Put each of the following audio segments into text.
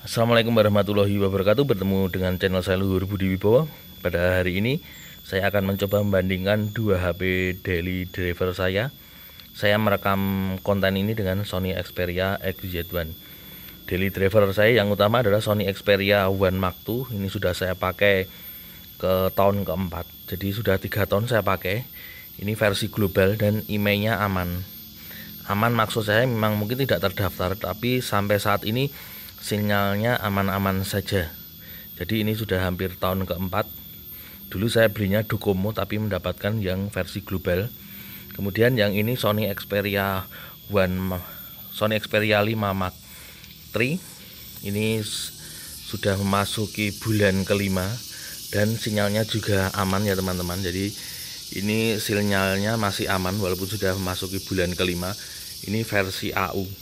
Assalamualaikum warahmatullahi wabarakatuh. Bertemu dengan channel saya Luhur Budi Wibowo. Pada hari ini saya akan mencoba membandingkan dua HP daily driver saya. Saya merekam konten ini dengan Sony Xperia XZ1. Daily driver saya yang utama adalah Sony Xperia One Mark II. Ini sudah saya pakai ke tahun keempat. Jadi sudah 3 tahun saya pakai. Ini versi global dan emailnya aman. Aman maksud saya memang mungkin tidak terdaftar, tapi sampai saat ini sinyalnya aman-aman saja. Jadi ini sudah hampir tahun keempat. Dulu saya belinya Docomo tapi mendapatkan yang versi global. Kemudian yang ini Sony Xperia 5 Mark III. Ini sudah memasuki bulan kelima dan sinyalnya juga aman ya teman-teman. Jadi ini sinyalnya masih aman walaupun sudah memasuki bulan kelima. Ini versi AU.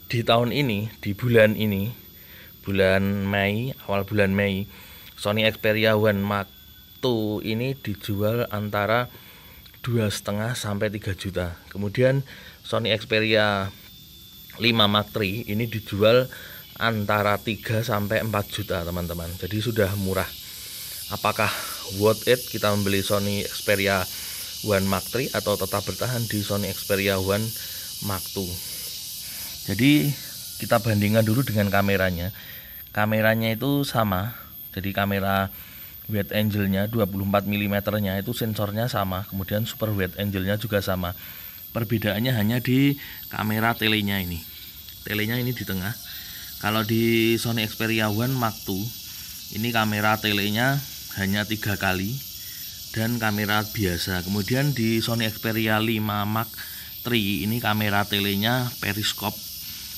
Di tahun ini, di bulan ini, bulan Mei, awal bulan Mei, Sony Xperia One Mark II ini dijual antara 2,5 sampai 3 juta. Kemudian Sony Xperia 5 Mark III ini dijual antara 3 sampai 4 juta teman-teman. Jadi sudah murah. Apakah worth it kita membeli Sony Xperia One Mark III atau tetap bertahan di Sony Xperia One Mark II? Jadi kita bandingkan dulu dengan kameranya. Kameranya itu sama. Jadi kamera wide angle-nya 24 mm nya itu sensornya sama. Kemudian super wide angle-nya juga sama. Perbedaannya hanya di kamera telenya ini. Telenya ini di tengah. Kalau di Sony Xperia One Mark II ini kamera telenya hanya 3 kali dan kamera biasa. Kemudian di Sony Xperia 5 Mark III ini kamera telenya periskop.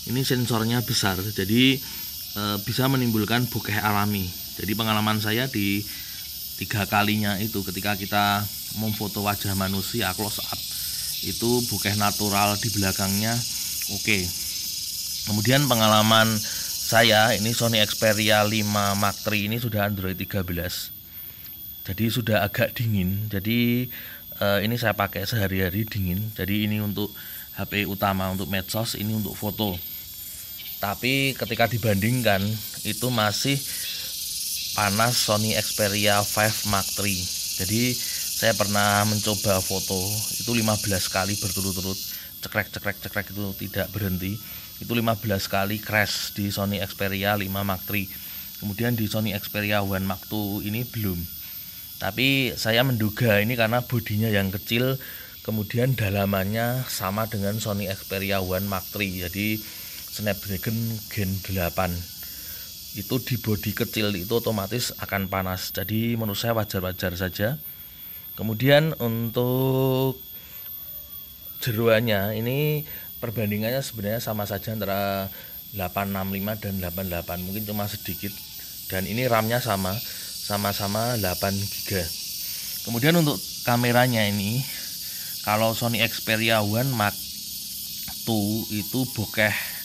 Ini sensornya besar, jadi bisa menimbulkan bokeh alami. Jadi pengalaman saya di 3 kalinya itu ketika kita memfoto wajah manusia close up, itu bokeh natural di belakangnya oke. Kemudian pengalaman saya ini Sony Xperia 5 Mark III ini sudah Android 13. Jadi sudah agak dingin. Jadi ini saya pakai sehari-hari dingin. Jadi ini untuk HP utama, untuk medsos, ini untuk foto. Tapi ketika dibandingkan itu masih panas Sony Xperia 5 Mark III. Jadi saya pernah mencoba foto itu 15 kali berturut-turut, cekrek itu tidak berhenti. Itu 15 kali crash di Sony Xperia 5 Mark III. Kemudian di Sony Xperia One Mark II ini belum. Tapi saya menduga ini karena bodinya yang kecil, kemudian dalamannya sama dengan Sony Xperia One Mark III. Jadi Snapdragon Gen 8 itu di bodi kecil itu otomatis akan panas. Jadi menurut saya wajar-wajar saja. Kemudian untuk jeroannya ini perbandingannya sebenarnya sama saja antara 865 dan 88, mungkin cuma sedikit. Dan ini RAM-nya sama-sama 8 GB. Kemudian untuk kameranya ini, kalau Sony Xperia One Mark II itu bokeh.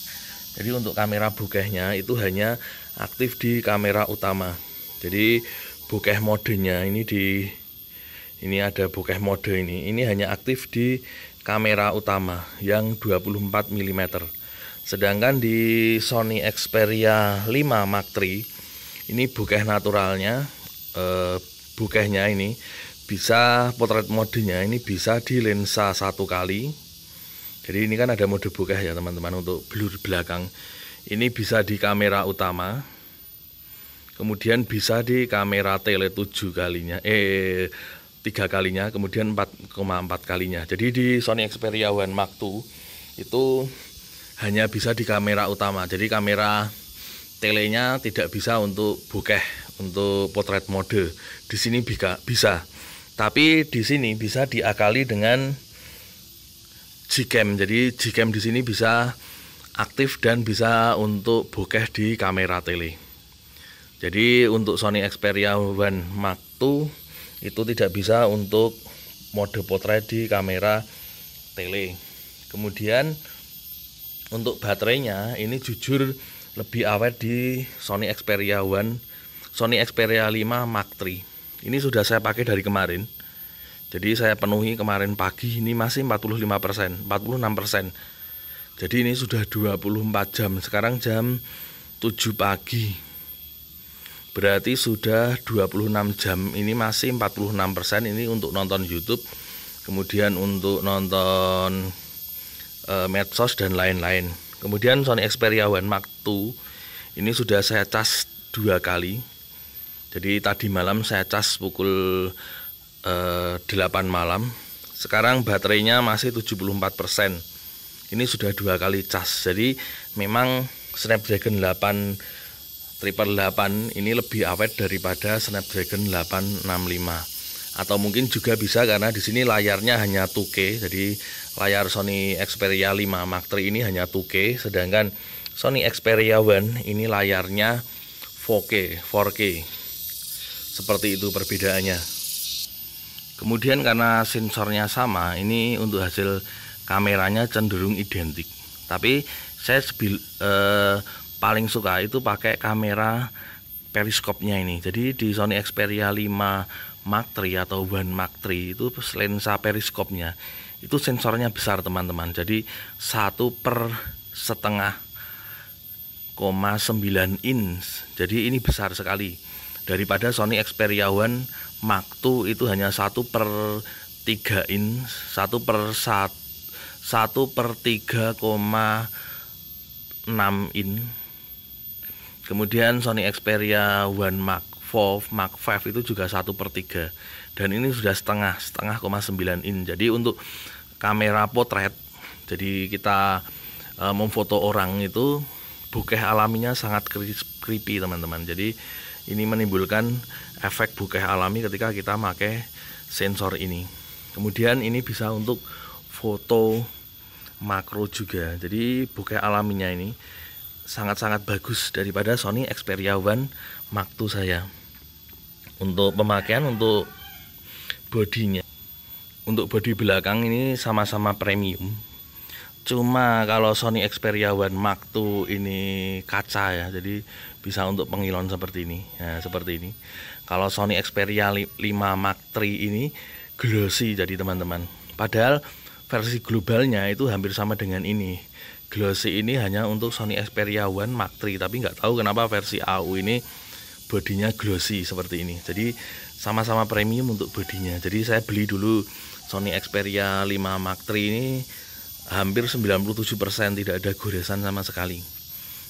Jadi untuk kamera bokehnya itu hanya aktif di kamera utama. Jadi bokeh modenya ini ada bokeh mode ini. Ini hanya aktif di kamera utama yang 24 mm. Sedangkan di Sony Xperia 5 Mark III ini bokeh naturalnya, bokehnya ini bisa portrait modenya ini bisa di lensa 1 kali. Jadi ini kan ada mode bokeh ya teman-teman untuk blur belakang. Ini bisa di kamera utama. Kemudian bisa di kamera tele 3 kalinya, kemudian 4,4 kalinya. Jadi di Sony Xperia One Mark II itu hanya bisa di kamera utama. Jadi kamera telenya tidak bisa untuk bokeh, untuk portrait mode. Di sini bisa. Tapi di sini bisa diakali dengan Gcam. Jadi Gcam di sini bisa aktif dan bisa untuk bokeh di kamera tele. Jadi untuk Sony Xperia One Mark II itu tidak bisa untuk mode potret di kamera tele. Kemudian untuk baterainya ini jujur lebih awet di Sony Xperia 5 Mark III. Ini sudah saya pakai dari kemarin. Jadi saya penuhi kemarin pagi, ini masih 46%. Jadi ini sudah 24 jam. Sekarang jam 7 pagi. Berarti sudah 26 jam. Ini masih 46% ini untuk nonton YouTube. Kemudian untuk nonton medsos dan lain-lain. Kemudian Sony Xperia One Mark II ini sudah saya cas 2 kali. Jadi tadi malam saya cas pukul 8 malam. Sekarang baterainya masih 74%. Ini sudah 2 kali cas. Jadi memang Snapdragon 888 ini lebih awet daripada Snapdragon 865. Atau mungkin juga bisa karena di sini layarnya hanya 2K. Jadi layar Sony Xperia 5 Mark III ini hanya 2K, sedangkan Sony Xperia One ini layarnya 4K. Seperti itu perbedaannya. Kemudian karena sensornya sama, ini untuk hasil kameranya cenderung identik. Tapi saya paling suka itu pakai kamera periskopnya ini. Jadi di Sony Xperia 5 Mark III atau One Mark III itu lensa periskopnya itu sensornya besar teman-teman. Jadi 1,5,9 inch. Jadi ini besar sekali. Daripada Sony Xperia One Mark II itu hanya 1/3 inch, 1/3,6 inch. Kemudian Sony Xperia One Mark V itu juga 1/3, dan ini sudah setengah 9 inch. Jadi untuk kamera potret, jadi kita memfoto orang itu bokeh alaminya sangat creepy teman-teman. Jadi ini menimbulkan efek bokeh alami ketika kita pakai sensor ini. Kemudian ini bisa untuk foto makro juga. Jadi bokeh alaminya ini sangat-sangat bagus daripada Sony Xperia One Mark II saya. Untuk pemakaian, untuk bodinya, untuk bodi belakang ini sama-sama premium. Cuma kalau Sony Xperia One Mark II ini kaca ya, jadi bisa untuk pengilon seperti ini. Nah, seperti ini. Kalau Sony Xperia 5 Mark III ini glossy jadi teman-teman. Padahal versi globalnya itu hampir sama dengan ini. Glossy ini hanya untuk Sony Xperia One Mark III, tapi nggak tahu kenapa versi AU ini bodinya glossy seperti ini. Jadi sama-sama premium untuk bodinya. Jadi saya beli dulu Sony Xperia 5 Mark III ini hampir 97% tidak ada goresan sama sekali.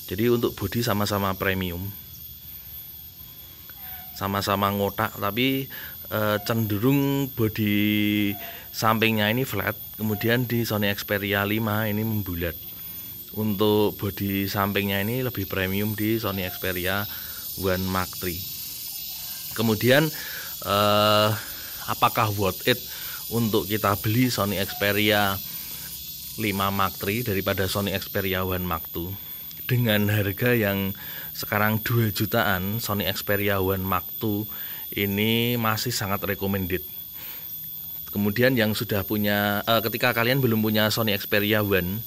Jadi untuk bodi sama-sama premium, sama-sama ngotak, tapi cenderung bodi sampingnya ini flat. Kemudian di Sony Xperia 5 ini membulat. Untuk bodi sampingnya ini lebih premium di Sony Xperia One Mark III. Kemudian apakah worth it untuk kita beli Sony Xperia 5 Mark III daripada Sony Xperia One Mark II? Dengan harga yang sekarang 2 jutaan, Sony Xperia One Mark II ini masih sangat recommended. Kemudian yang sudah punya, ketika kalian belum punya Sony Xperia One,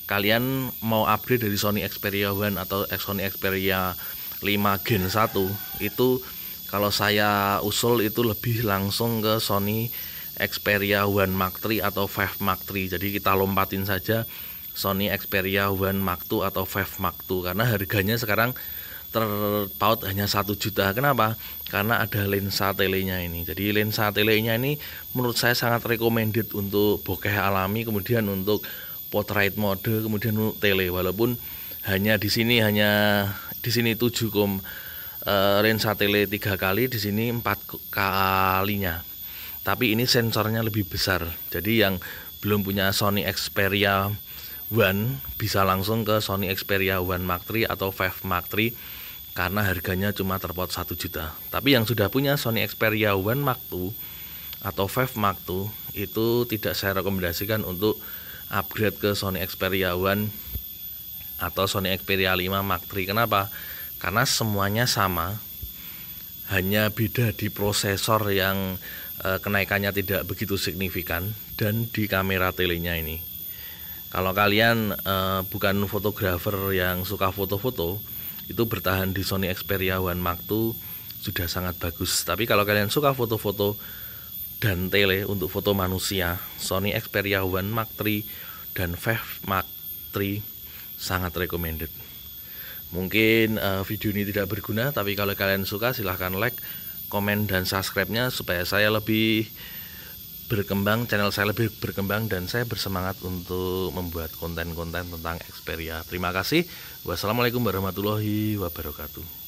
kalian mau upgrade dari Sony Xperia One atau Sony Xperia 5 Gen 1, itu kalau saya usul itu lebih langsung ke Sony Xperia One Mark III atau 5 Mark III. Jadi kita lompatin saja Sony Xperia One Mark II atau 5 Mark II, karena harganya sekarang terpaut hanya 1 juta. Kenapa? Karena ada lensa telenya ini. Jadi lensa telenya ini menurut saya sangat recommended untuk bokeh alami, kemudian untuk portrait mode, kemudian untuk tele. Walaupun di sini 7 lensa tele 3 kali, di sini 4 kalinya. Tapi ini sensornya lebih besar. Jadi yang belum punya Sony Xperia One bisa langsung ke Sony Xperia One Mark III atau 5 Mark III karena harganya cuma terpaut 1 juta. Tapi yang sudah punya Sony Xperia One Mark II atau 5 Mark II itu tidak saya rekomendasikan untuk upgrade ke Sony Xperia One atau Sony Xperia 5 Mark III. Kenapa? Karena semuanya sama, hanya beda di prosesor yang kenaikannya tidak begitu signifikan dan di kamera telenya ini. Kalau kalian bukan fotografer yang suka foto-foto, itu bertahan di Sony Xperia One Mark II sudah sangat bagus. Tapi kalau kalian suka foto-foto dan tele untuk foto manusia, Sony Xperia One Mark III dan 5 Mark III sangat recommended. Mungkin video ini tidak berguna, tapi kalau kalian suka silahkan like, komen, dan subscribe-nya supaya saya lebih berkembang, channel saya lebih berkembang, dan saya bersemangat untuk membuat konten-konten tentang Xperia. Terima kasih. Wassalamualaikum warahmatullahi wabarakatuh.